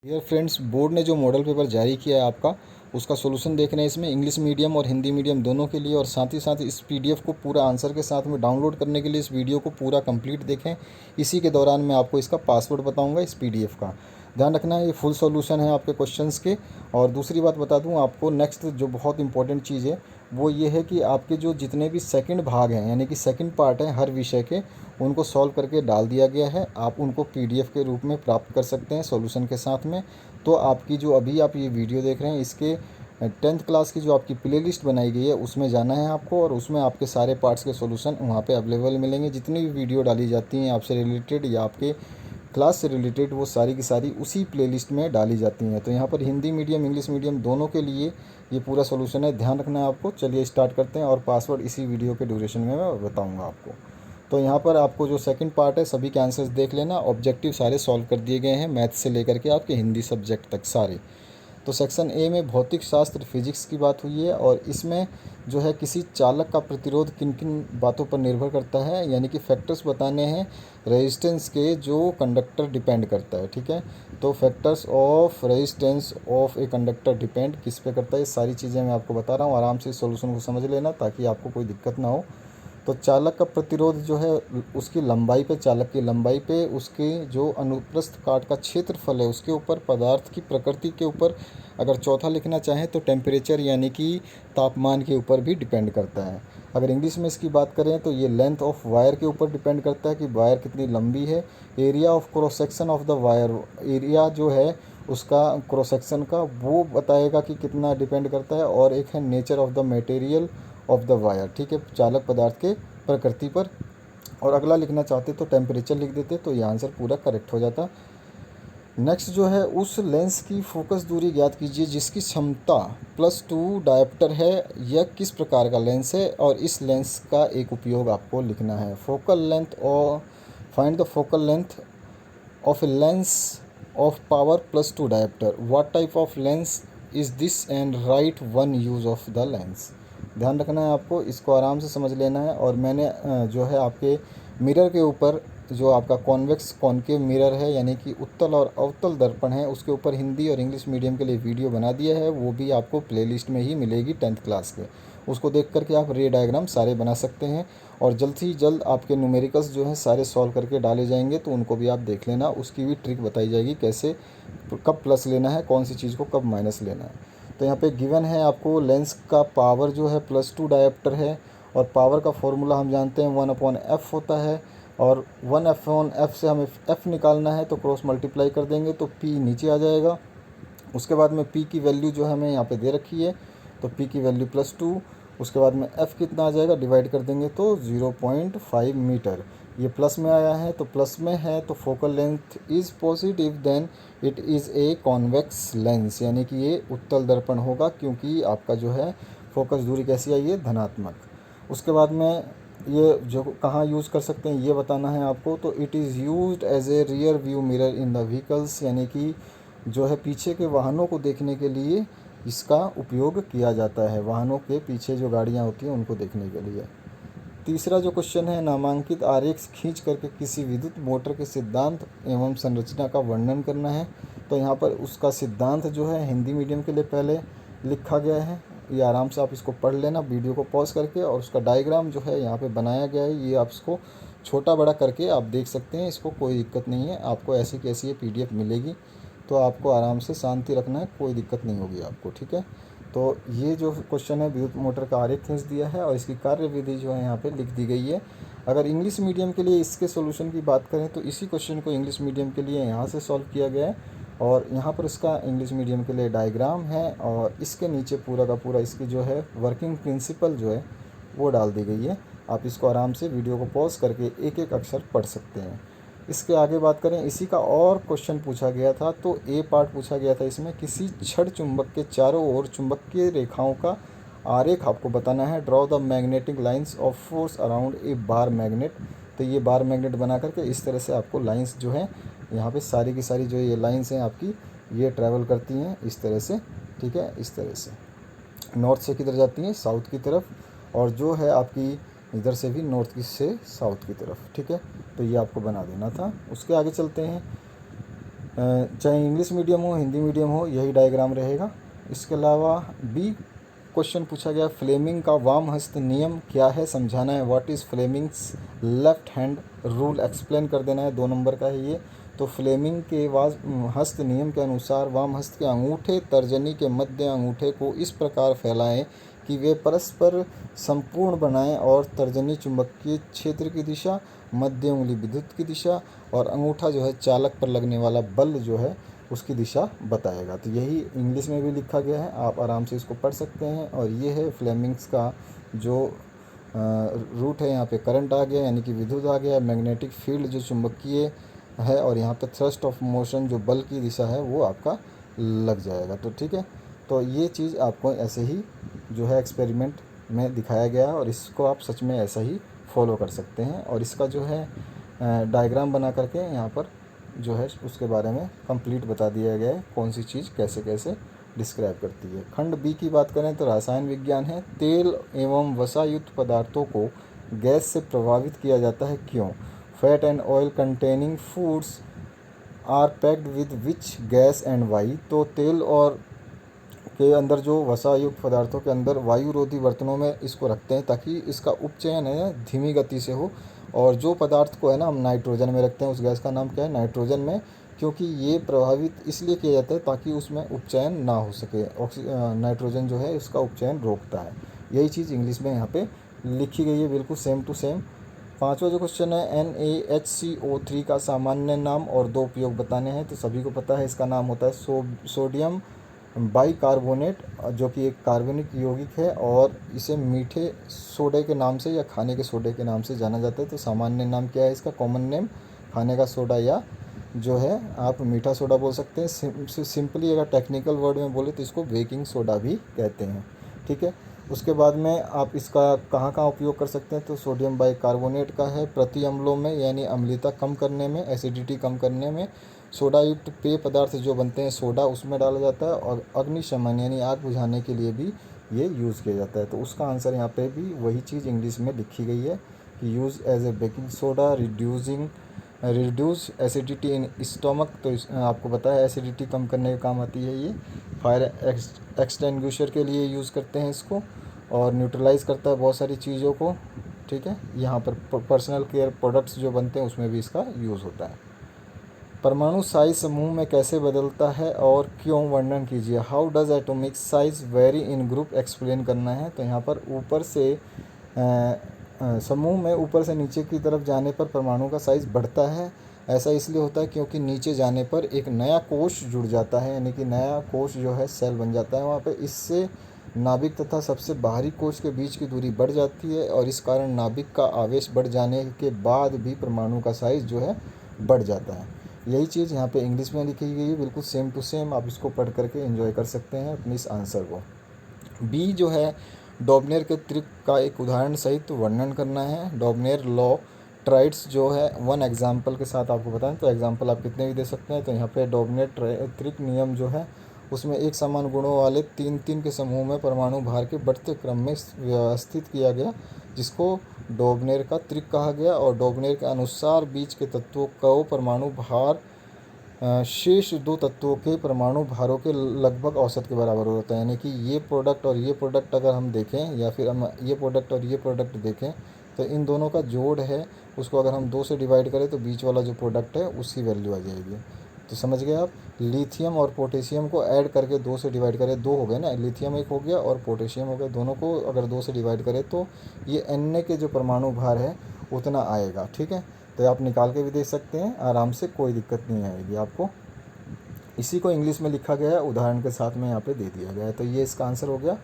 Dear friends, board ने जो model paper जारी किया है आपका, उसका सॉल्यूशन देख रहे हैं इसमें इंग्लिश मीडियम और हिंदी मीडियम दोनों के लिए। और साथ ही साथ इस पीडीएफ को पूरा आंसर के साथ में डाउनलोड करने के लिए इस वीडियो को पूरा कंप्लीट देखें। इसी के दौरान मैं आपको इसका पासवर्ड बताऊंगा इस पीडीएफ का। ध्यान रखना है, ये फुल सॉल्यूशन है आपके क्वेश्चंस के। और दूसरी बात बता दूं आपको, नेक्स्ट जो बहुत इंपॉर्टेंट चीज़ है वो ये है कि आपके जो जितने भी सेकंड भाग हैं, यानी कि सेकंड पार्ट हैं हर विषय के, उनको सॉल्व करके डाल दिया गया है। आप उनको पीडीएफ के रूप में प्राप्त कर सकते हैं सॉल्यूशन के साथ में। तो आपकी जो अभी आप ये वीडियो देख रहे हैं, इसके 10th क्लास की जो आपकी प्लेलिस्ट बनाई गई है उसमें जाना है आपको, और उसमें आपके सारे पार्ट्स के सॉल्यूशन वहाँ पे अवेलेबल मिलेंगे। जितनी भी वीडियो डाली जाती हैं आपसे रिलेटेड या आपके क्लास से रिलेटेड, वो सारी की सारी उसी प्लेलिस्ट में डाली जाती हैं। तो यहाँ पर हिंदी मीडियम इंग्लिश मीडियम दोनों के लिए ये पूरा सॉल्यूशन है, ध्यान रखना है आपको। चलिए स्टार्ट करते हैं, और पासवर्ड इसी वीडियो के ड्यूरेशन में मैं बताऊँगा आपको। तो यहाँ पर आपको जो सेकंड पार्ट है सभी के आंसर्स देख लेना। ऑब्जेक्टिव सारे सॉल्व कर दिए गए हैं, मैथ से लेकर के आपके हिंदी सब्जेक्ट तक सारे। तो सेक्शन ए में भौतिक शास्त्र फिजिक्स की बात हुई है, और इसमें जो है किसी चालक का प्रतिरोध किन किन बातों पर निर्भर करता है, यानी कि फैक्टर्स बताने हैं रेजिस्टेंस के जो कंडक्टर डिपेंड करता है। ठीक है, तो factors of resistance of a conductor depend किस पे करता है, ये सारी चीज़ें मैं आपको बता रहा हूँ। आराम से इस सॉल्यूशन को समझ लेना ताकि आपको कोई दिक्कत ना हो। तो चालक का प्रतिरोध जो है उसकी लंबाई पे, चालक की लंबाई पे, उसके जो अनुप्रस्थ काट का क्षेत्रफल है उसके ऊपर, पदार्थ की प्रकृति के ऊपर, अगर चौथा लिखना चाहें तो टेम्परेचर यानी कि तापमान के ऊपर भी डिपेंड करता है। अगर इंग्लिश में इसकी बात करें तो ये लेंथ ऑफ वायर के ऊपर डिपेंड करता है कि वायर कितनी लंबी है। Area of cross section of the wire, area जो है उसका क्रॉस सेक्शन का, वो बताएगा कि कितना डिपेंड करता है। और एक है nature of the material of the wire, ठीक है, चालक पदार्थ के प्रकृति पर। और अगला लिखना चाहते तो टेम्परेचर लिख देते तो ये आंसर पूरा करेक्ट हो जाता। नेक्स्ट जो है, उस लेंस की फोकस दूरी ज्ञात कीजिए जिसकी क्षमता +2 डायोप्टर है। यह किस प्रकार का लेंस है, और इस लेंस का एक उपयोग आपको लिखना है। फोकल लेंथ, और find the focal length of a lens of power +2 dioptre. What type of lens is this and right one use of the lens. ध्यान रखना है आपको, इसको आराम से समझ लेना है। और मैंने जो है आपके मिरर के ऊपर, जो आपका कॉन्वेक्स कॉनकेव मिरर है यानी कि उत्तल और अवतल दर्पण है, उसके ऊपर हिंदी और इंग्लिश मीडियम के लिए वीडियो बना दिया है। वो भी आपको प्लेलिस्ट में ही मिलेगी 10th क्लास के। उसको देख करके आप रे डायग्राम सारे बना सकते हैं, और जल्द ही जल्द आपके न्यूमेरिकल्स जो हैं सारे सॉल्व करके डाले जाएंगे, तो उनको भी आप देख लेना। उसकी भी ट्रिक बताई जाएगी कैसे, कब प्लस लेना है, कौन सी चीज़ को कब माइनस लेना है। तो यहाँ पे गिवन है आपको लेंस का पावर जो है +2 डायोप्टर है, और पावर का फॉर्मूला हम जानते हैं 1/f होता है। और 1/f से हमें f निकालना है, तो क्रॉस मल्टीप्लाई कर देंगे तो p नीचे आ जाएगा। उसके बाद में p की वैल्यू जो है हमें यहाँ पे दे रखी है, तो p की वैल्यू +2। उसके बाद में f कितना आ जाएगा, डिवाइड कर देंगे तो 0.5 मीटर। ये प्लस में आया है, तो प्लस में है तो focal length is positive, then it is a convex lens, यानी कि ये उत्तल दर्पण होगा, क्योंकि आपका जो है फोकस दूरी कैसी आई है, धनात्मक। उसके बाद में ये जो कहाँ यूज़ कर सकते हैं ये बताना है आपको। तो it is used as a rear view mirror in the vehicles, यानी कि जो है पीछे के वाहनों को देखने के लिए इसका उपयोग किया जाता है, वाहनों के पीछे जो गाड़ियाँ होती हैं उनको देखने के लिए। तीसरा जो क्वेश्चन है, नामांकित आरेख खींच करके किसी विद्युत मोटर के सिद्धांत एवं संरचना का वर्णन करना है। तो यहाँ पर उसका सिद्धांत जो है हिंदी मीडियम के लिए पहले लिखा गया है, ये आराम से आप इसको पढ़ लेना वीडियो को पॉज करके। और उसका डायग्राम जो है यहाँ पे बनाया गया है, ये आप इसको छोटा बड़ा करके आप देख सकते हैं, इसको कोई दिक्कत नहीं है। आपको ऐसी कैसी ये PDF मिलेगी, तो आपको आराम से शांति रखना है, कोई दिक्कत नहीं होगी आपको, ठीक है। तो ये जो क्वेश्चन है विद्युत मोटर का आरेख खींच दिया है, और इसकी कार्य विधि जो है यहाँ पे लिख दी गई है। अगर इंग्लिश मीडियम के लिए इसके सॉल्यूशन की बात करें तो इसी क्वेश्चन को इंग्लिश मीडियम के लिए यहाँ से सॉल्व किया गया है, और यहाँ पर इसका इंग्लिश मीडियम के लिए डायग्राम है, और इसके नीचे पूरा का पूरा इसकी जो है वर्किंग प्रिंसिपल जो है वो डाल दी गई है। आप इसको आराम से वीडियो को पॉज करके एक एक अक्षर पढ़ सकते हैं। इसके आगे बात करें, इसी का और क्वेश्चन पूछा गया था, तो ए पार्ट पूछा गया था इसमें, किसी छड़ चुंबक के चारों ओर चुंबकीय रेखाओं का आरेख आपको बताना है। Draw the magnetic lines of force around a bar magnet. तो ये बार मैग्नेट बना करके इस तरह से आपको लाइंस जो है यहाँ पे सारी की सारी जो ये लाइंस हैं आपकी, ये ट्रैवल करती हैं इस तरह से, ठीक है, इस तरह से नॉर्थ से किधर जाती हैं, साउथ की तरफ, और जो है आपकी इधर से भी नॉर्थ की से साउथ की तरफ, ठीक है। तो ये आपको बना देना था। उसके आगे चलते हैं। चाहे इंग्लिश मीडियम हो हिंदी मीडियम हो, यही डायग्राम रहेगा। इसके अलावा बी क्वेश्चन पूछा गया, फ्लेमिंग का वाम हस्त नियम क्या है, समझाना है। What is Fleming's left hand rule, explain कर देना है। 2 नंबर का है ये। तो फ्लेमिंग के हस्त नियम के अनुसार वाम हस्त के अंगूठे तर्जनी के मध्य अंगूठे को इस प्रकार फैलाएं कि वे परस्पर संपूर्ण बनाएं और तर्जनी चुंबकीय क्षेत्र की दिशा, मध्य उंगली विद्युत की दिशा और अंगूठा जो है चालक पर लगने वाला बल जो है उसकी दिशा बताएगा। तो यही इंग्लिश में भी लिखा गया है, आप आराम से इसको पढ़ सकते हैं। और ये है फ्लेमिंग्स का जो रूट है, यहाँ पे करंट आ गया यानी कि विद्युत आ गया, मैग्नेटिक फील्ड जो चुंबकीय है, और यहाँ पे थ्रस्ट ऑफ मोशन जो बल की दिशा है वो आपका लग जाएगा। तो ठीक है, तो ये चीज़ आपको ऐसे ही जो है एक्सपेरिमेंट में दिखाया गया है और इसको आप सच में ऐसा ही फॉलो कर सकते हैं। और इसका जो है डायग्राम बना करके यहाँ पर जो है उसके बारे में कंप्लीट बता दिया गया है, कौन सी चीज़ कैसे कैसे डिस्क्राइब करती है। खंड बी की बात करें तो रसायन विज्ञान है। तेल एवं वसायुक्त पदार्थों को गैस से प्रभावित किया जाता है, क्यों? Fat and oil containing foods are packed with which gas and why. तो तेल और के अंदर जो वसायुक्त पदार्थों के अंदर वायुरोधी बर्तनों में इसको रखते हैं ताकि इसका उपचयन है धीमी गति से हो। और जो पदार्थ को है ना हम नाइट्रोजन में रखते हैं, उस गैस का नाम क्या है? नाइट्रोजन में, क्योंकि ये प्रभावित इसलिए किया जाता है ताकि उसमें उपचयन ना हो सके। नाइट्रोजन जो है उसका उपचयन रोकता है। यही चीज़ इंग्लिश में यहाँ पे लिखी गई है, बिल्कुल सेम टू सेम। 5वां जो क्वेश्चन है, NaHCO3 का सामान्य नाम और 2 उपयोग बताने हैं। तो सभी को पता है इसका नाम होता है सोडियम बाइकार्बोनेट, जो कि एक कार्बनिक यौगिक है और इसे मीठे सोडे के नाम से या खाने के सोडे के नाम से जाना जाता है। तो सामान्य नाम क्या है इसका? कॉमन नेम खाने का सोडा, या जो है आप मीठा सोडा बोल सकते हैं। सिंपली अगर टेक्निकल वर्ड में बोले तो इसको बेकिंग सोडा भी कहते हैं। ठीक है, उसके बाद में आप इसका कहाँ कहाँ उपयोग कर सकते हैं? तो सोडियम बाइकार्बोनेट का है प्रति अम्लों में, यानी अम्लता कम करने में, एसिडिटी कम करने में। सोडा युक्त पेय पदार्थ जो बनते हैं सोडा, उसमें डाला जाता है। और अग्निशमन यानी आग बुझाने के लिए भी ये यूज़ किया जाता है। तो उसका आंसर यहाँ पे भी वही चीज़ इंग्लिश में लिखी गई है कि use as a baking soda reduce acidity in stomach. तो आपको पता है एसिडिटी कम करने का काम आती है ये। फायर एक्सटिंग्विशर के लिए यूज़ करते हैं इसको, और न्यूट्रलाइज करता है बहुत सारी चीज़ों को। ठीक है, यहाँ पर पर्सनल केयर प्रोडक्ट्स जो बनते हैं उसमें भी इसका यूज़ होता है। परमाणु साइज समूह में कैसे बदलता है और क्यों, वर्णन कीजिए। How does atomic size very in group, explain करना है। तो यहाँ पर ऊपर से समूह में ऊपर से नीचे की तरफ जाने पर परमाणु का साइज़ बढ़ता है। ऐसा इसलिए होता है क्योंकि नीचे जाने पर एक नया कोश जुड़ जाता है, यानी कि नया कोश जो है सेल बन जाता है वहाँ पे। इससे नाभिक तथा सबसे बाहरी कोश के बीच की दूरी बढ़ जाती है और इस कारण नाभिक का आवेश बढ़ जाने के बाद भी परमाणु का साइज़ जो है बढ़ जाता है। यही चीज़ यहाँ पे इंग्लिश में लिखी गई है, बिल्कुल सेम टू सेम। आप इसको पढ़ करके एंजॉय कर सकते हैं अपने इस आंसर को। बी जो है, डॉबनेर के त्रिक का एक उदाहरण सहित वर्णन करना है। डॉबनेर लॉ ट्राइड्स जो है 1 एग्जाम्पल के साथ आपको बताएं तो एग्जाम्पल आप कितने भी दे सकते हैं। तो यहाँ पे डॉबनेर त्रिक नियम जो है उसमें एक समान गुणों वाले 3-3 के समूह में परमाणु भार के बढ़ते क्रम में व्यवस्थित किया गया, जिसको डॉबनेर का त्रिक कहा गया। और डॉबनेर के अनुसार बीच के तत्वों का परमाणु भार शेष 2 तत्वों के परमाणु भारों के लगभग औसत के बराबर होता है। यानी कि ये प्रोडक्ट और ये प्रोडक्ट अगर हम देखें, या फिर हम ये प्रोडक्ट और ये प्रोडक्ट देखें, तो इन दोनों का जोड़ है उसको अगर हम 2 से डिवाइड करें तो बीच वाला जो प्रोडक्ट है उसकी वैल्यू आ जाएगी। तो समझ गए आप। लिथियम और पोटेशियम को ऐड करके 2 से डिवाइड करें, 2 हो गए ना, लिथियम एक हो गया और पोटेशियम हो गया। दोनों को अगर 2 से डिवाइड करें तो ये Na के जो परमाणु भार है उतना आएगा। ठीक है, तो आप निकाल के भी देख सकते हैं आराम से, कोई दिक्कत नहीं आएगी आपको। इसी को इंग्लिश में लिखा गया है, उदाहरण के साथ में यहाँ पे दे दिया गया है। तो ये इसका आंसर हो गया।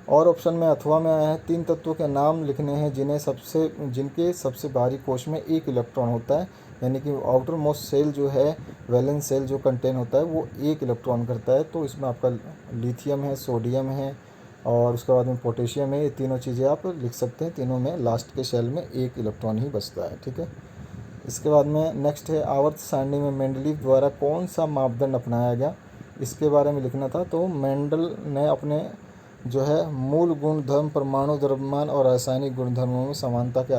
और ऑप्शन में अथवा में आया है, 3 तत्वों के नाम लिखने हैं जिनके सबसे बाहरी कोश में 1 इलेक्ट्रॉन होता है। यानी कि आउटर मोस्ट सेल जो है, वैलेंस सेल जो कंटेन होता है वो 1 इलेक्ट्रॉन करता है। तो इसमें आपका लिथियम है, सोडियम है और उसके बाद में पोटेशियम है। ये तीनों चीज़ें आप लिख सकते हैं। तीनों में लास्ट के सेल में 1 इलेक्ट्रॉन ही बचता है। ठीक है, इसके बाद में नेक्स्ट है, आवर्त सारणी में मेंडलीव द्वारा कौन सा मापदंड अपनाया गया, इसके बारे में लिखना था। तो मेंडल ने अपने जो है मूल गुणधर्म, परमाणु द्रव्यमान और रासायनिक गुणधर्मों में समानता के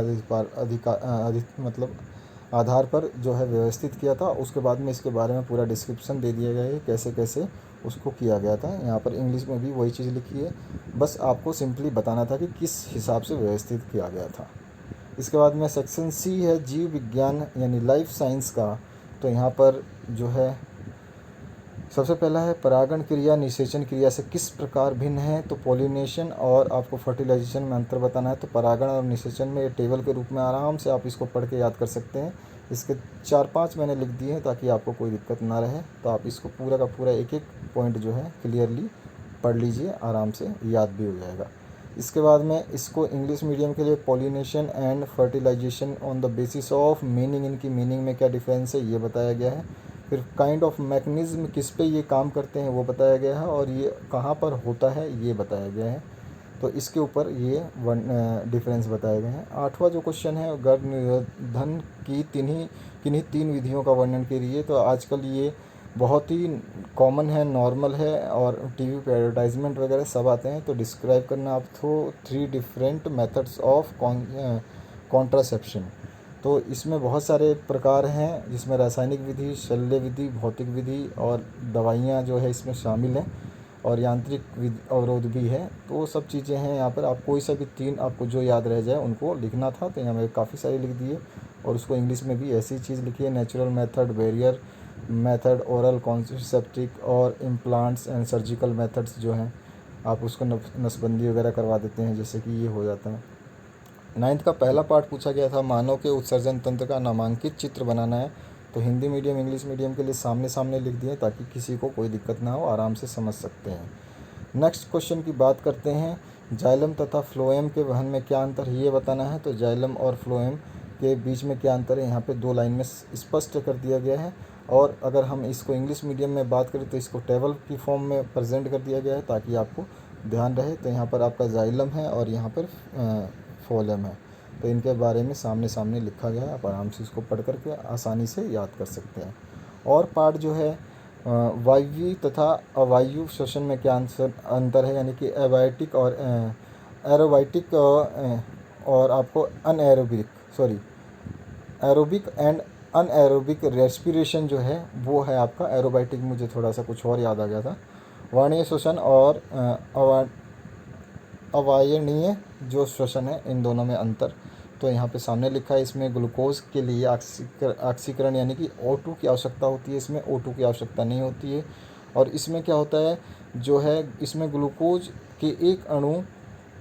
आधार पर जो है व्यवस्थित किया था। उसके बाद में इसके बारे में पूरा डिस्क्रिप्शन दे दिया गया है कैसे कैसे उसको किया गया था। यहाँ पर इंग्लिश में भी वही चीज़ लिखी है, बस आपको सिंपली बताना था कि किस हिसाब से व्यवस्थित किया गया था। इसके बाद में सेक्शन सी है जीव विज्ञान यानी लाइफ साइंस का। तो यहाँ पर जो है सबसे पहला है परागण क्रिया निषेचन क्रिया से किस प्रकार भिन्न है। तो पॉलिनेशन और आपको फर्टिलाइजेशन में अंतर बताना है। तो परागण और निषेचन में टेबल के रूप में आराम से आप इसको पढ़ के याद कर सकते हैं। इसके 4-5 मैंने लिख दिए हैं ताकि आपको कोई दिक्कत ना रहे। तो आप इसको पूरा का पूरा एक एक पॉइंट जो है क्लियरली पढ़ लीजिए, आराम से याद भी हो जाएगा। इसके बाद में इसको इंग्लिश मीडियम के लिए pollination and fertilization on the basis of meaning, इनकी मीनिंग में क्या डिफरेंस है ये बताया गया है। फिर काइंड ऑफ मैकेनिज्म किस पे ये काम करते हैं वो बताया गया है, और ये कहाँ पर होता है ये बताया गया है। तो इसके ऊपर ये डिफरेंस बताए गए हैं। 8वां जो क्वेश्चन है गर्भ निरोधन की किन्हीं 3 विधियों का वर्णन करिए। तो आजकल ये बहुत ही कॉमन है, नॉर्मल है, और टीवी पे एडवर्टाइजमेंट वगैरह सब आते हैं। तो डिस्क्राइब करना आप तो 3 डिफरेंट मेथड्स ऑफ कॉन्ट्रासेप्शन। तो इसमें बहुत सारे प्रकार हैं, जिसमें रासायनिक विधि, शल्य विधि, भौतिक विधि और दवाइयाँ जो है इसमें शामिल हैं, और यांत्रिक अवरोध भी है। तो वो सब चीज़ें हैं यहाँ पर। आप कोई सा भी 3 आपको जो याद रह जाए उनको लिखना था। तो यहाँ मैंने काफ़ी सारी लिख दिए, और उसको इंग्लिश में भी ऐसी चीज़ लिखी है, natural method, barrier method, oral contraceptive और इम्प्लांट्स एंड सर्जिकल मेथड्स जो हैं आप उसको नसबंदी वगैरह करवा देते हैं, जैसे कि ये हो जाता है। 9th का पहला पार्ट पूछा गया था मानव के उत्सर्जन तंत्र का नामांकित चित्र बनाना है। तो हिंदी मीडियम इंग्लिश मीडियम के लिए सामने सामने लिख दिए ताकि किसी को कोई दिक्कत ना हो, आराम से समझ सकते हैं। नेक्स्ट क्वेश्चन की बात करते हैं, जाइलम तथा फ्लोएम के वहन में क्या अंतर है ये बताना है। तो जाइलम और फ्लोएम के बीच में क्या अंतर है यहाँ पे 2 लाइन में स्पष्ट कर दिया गया है। और अगर हम इसको इंग्लिश मीडियम में बात करें तो इसको टेबल की फॉर्म में प्रेजेंट कर दिया गया है ताकि आपको ध्यान रहे। तो यहाँ पर आपका जाइलम है और यहाँ पर फ्लोएम है, तो इनके बारे में सामने सामने लिखा गया है। आप आराम से इसको पढ़ करके आसानी से याद कर सकते हैं। और पार्ट जो है वायवीय तथा अवायवीय श्वसन में क्या अंतर है, यानी कि एबायोटिक और एरोबाइटिक और आपको एरोबिक एंड अनएरोबिक रेस्पिरेशन जो है वो है आपका एरोबाइटिक। मुझे थोड़ा सा कुछ और याद आ गया था। वर्णीय श्वसन और अवायनीय जो श्वसन है, इन दोनों में अंतर तो यहाँ पे सामने लिखा है। इसमें ग्लूकोज के लिए ऑक्सीकरण यानी कि O2 की आवश्यकता होती है, इसमें O2 की आवश्यकता नहीं होती है। और इसमें क्या होता है जो है, इसमें ग्लूकोज के एक अणु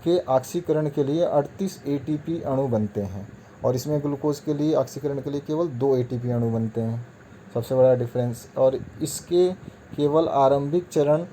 के ऑक्सीकरण के लिए 38 ATP अणु बनते हैं, और इसमें ग्लूकोज के लिए ऑक्सीकरण के लिए केवल 2 ATP अणु बनते हैं, सबसे बड़ा डिफरेंस। और इसके केवल आरंभिक चरण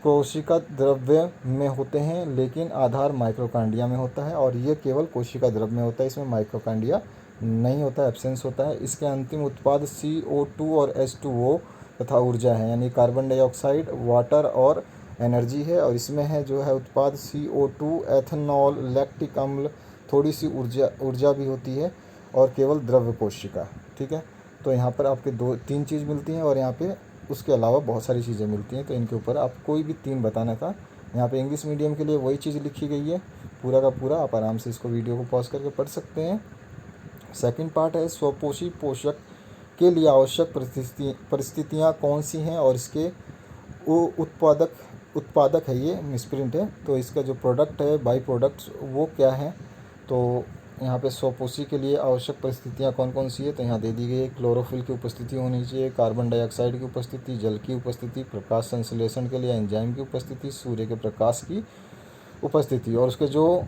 कोशिका द्रव्य में होते हैं, लेकिन आधार माइक्रोकांडिया में होता है, और ये केवल कोशिका द्रव्य में होता है, इसमें माइक्रोकांडिया नहीं होता है, एब्सेंस होता है। इसके अंतिम उत्पाद CO2 और H2O तथा ऊर्जा है, यानी कार्बन डाइऑक्साइड, वाटर और एनर्जी है। और इसमें है जो है उत्पाद CO2, एथेनॉल, लैक्टिक अम्ल, थोड़ी सी ऊर्जा भी होती है, और केवल द्रव्य कोशिका। ठीक है, तो यहाँ पर आपके 2-3 चीज़ मिलती हैं, और यहाँ पे उसके अलावा बहुत सारी चीज़ें मिलती हैं। तो इनके ऊपर आप कोई भी 3 बताना था। यहाँ पे इंग्लिश मीडियम के लिए वही चीज़ लिखी गई है पूरा का पूरा। आप आराम से इसको वीडियो को पॉज करके पढ़ सकते हैं। सेकंड पार्ट है स्वपोषी पोषक के लिए आवश्यक परिस्थितियाँ कौन सी हैं, और इसके उत्पादक है, ये मिसप्रिंट है, तो इसका जो प्रोडक्ट है, बाई प्रोडक्ट्स, वो क्या है। तो यहाँ पे स्वपोषी के लिए आवश्यक परिस्थितियाँ कौन कौन सी है, तो यहाँ दे दी गई है। क्लोरोफिल की उपस्थिति होनी चाहिए, कार्बन डाइऑक्साइड की उपस्थिति, जल की उपस्थिति, प्रकाश संश्लेषण के लिए एंजाइम की उपस्थिति, सूर्य के प्रकाश की उपस्थिति, और उसके जो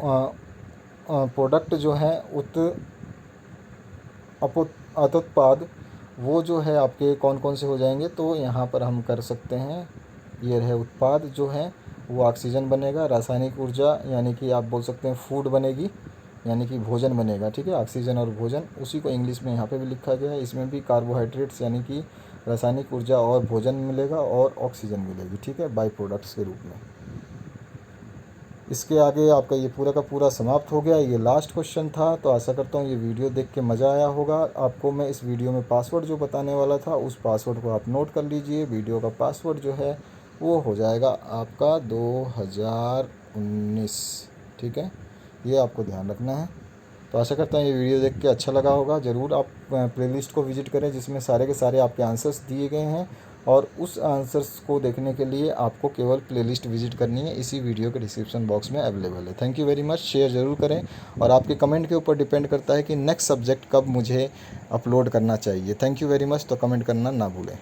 प्रोडक्ट जो हैं अतुत्पाद वो जो है आपके कौन कौन से हो जाएंगे। तो यहाँ पर हम कर सकते हैं, ये रहे उत्पाद जो है वो ऑक्सीजन बनेगा, रासायनिक ऊर्जा यानी कि आप बोल सकते हैं फूड बनेगी, यानी कि भोजन बनेगा। ठीक है, ऑक्सीजन और भोजन, उसी को इंग्लिश में यहाँ पे भी लिखा गया है। इसमें भी कार्बोहाइड्रेट्स यानी कि रासायनिक ऊर्जा और भोजन मिलेगा, और ऑक्सीजन मिलेगी। ठीक है, बाई प्रोडक्ट्स के रूप में। इसके आगे आपका ये पूरा का पूरा समाप्त हो गया। ये लास्ट क्वेश्चन था। तो आशा करता हूँ ये वीडियो देख के मज़ा आया होगा आपको। मैं इस वीडियो में पासवर्ड जो बताने वाला था, उस पासवर्ड को आप नोट कर लीजिए। वीडियो का पासवर्ड जो है वो हो जाएगा आपका 2019। ठीक है, ये आपको ध्यान रखना है। तो आशा करता हूँ ये वीडियो देख के अच्छा लगा होगा। ज़रूर आप प्लेलिस्ट को विजिट करें जिसमें सारे के सारे आपके आंसर्स दिए गए हैं, और उस आंसर्स को देखने के लिए आपको केवल प्लेलिस्ट विजिट करनी है, इसी वीडियो के डिस्क्रिप्शन बॉक्स में अवेलेबल है। Thank you very much. Share ज़रूर करें, और आपके कमेंट के ऊपर डिपेंड करता है कि नेक्स्ट सब्जेक्ट कब मुझे अपलोड करना चाहिए। Thank you very much. तो कमेंट करना ना भूलें।